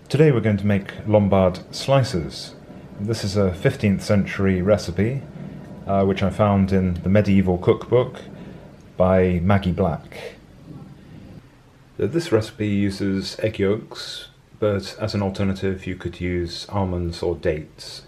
Today we're going to make Lombard Slices. This is a 15th century recipe which I found in the Medieval Cookbook by Maggie Black. This recipe uses egg yolks, but as an alternative you could use almonds or dates.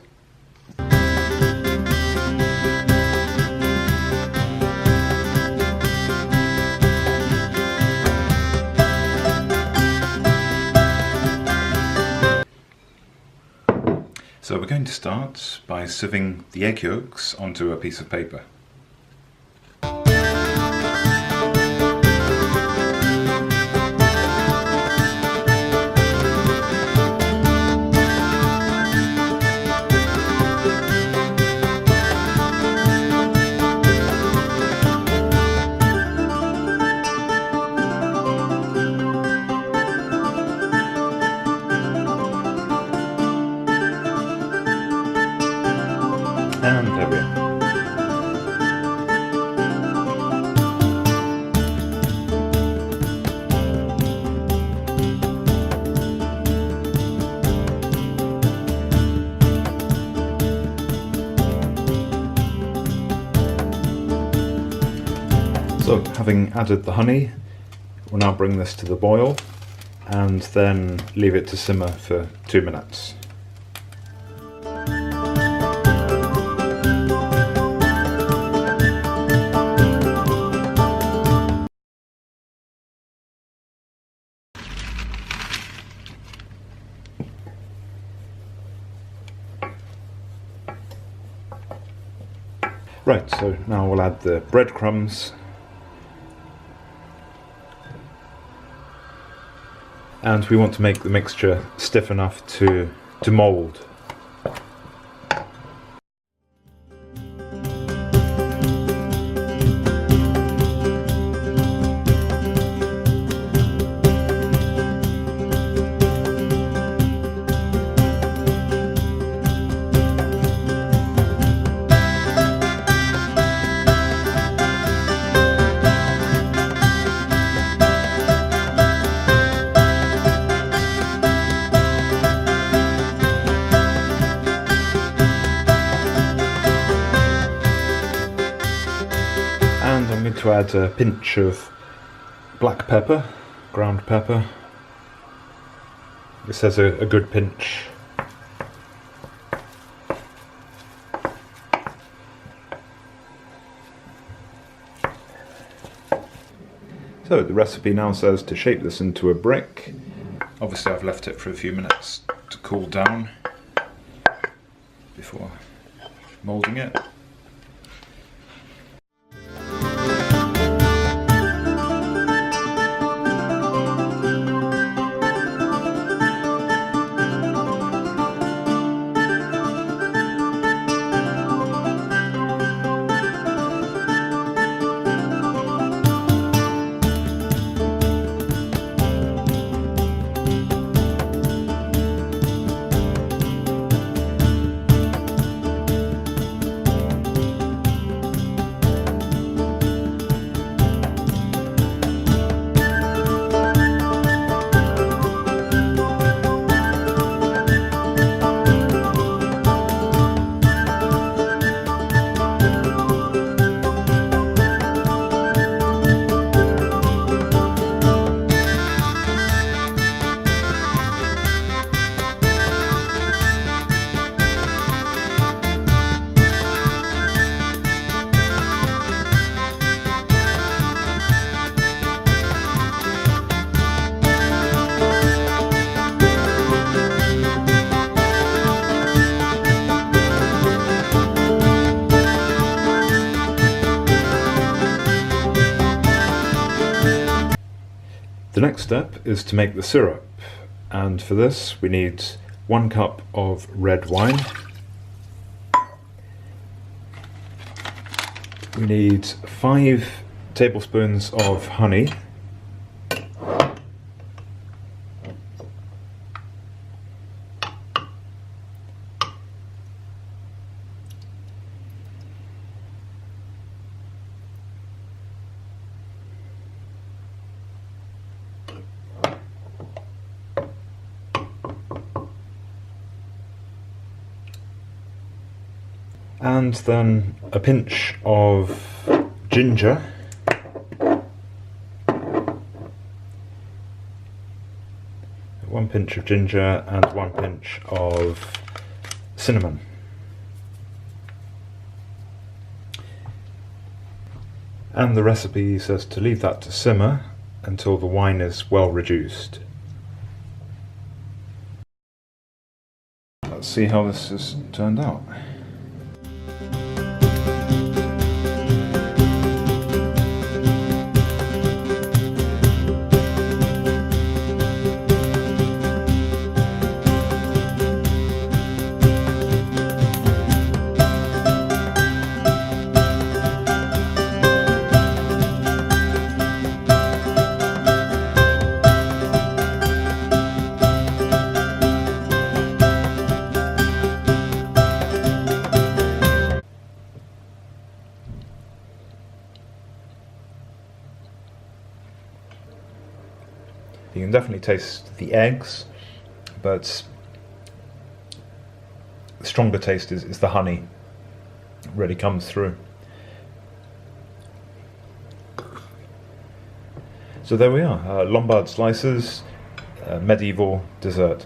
So we're going to start by sieving the egg yolks onto a piece of paper. And there we are. So, having added the honey, we'll now bring this to the boil and then leave it to simmer for 2 minutes. Right, so now we'll add the breadcrumbs and we want to make the mixture stiff enough to mould. And I'm going to add a pinch of black pepper, ground pepper. This has a good pinch. So the recipe now says to shape this into a brick. Obviously I've left it for a few minutes to cool down before moulding it. The next step is to make the syrup, and for this we need 1 cup of red wine. We need 5 tablespoons of honey. And then a pinch of ginger. One pinch of ginger and one pinch of cinnamon. And the recipe says to leave that to simmer until the wine is well reduced. Let's see how this has turned out. You can definitely taste the eggs, but the stronger taste is the honey. It really comes through. So there we are, Lombard Slices, medieval dessert.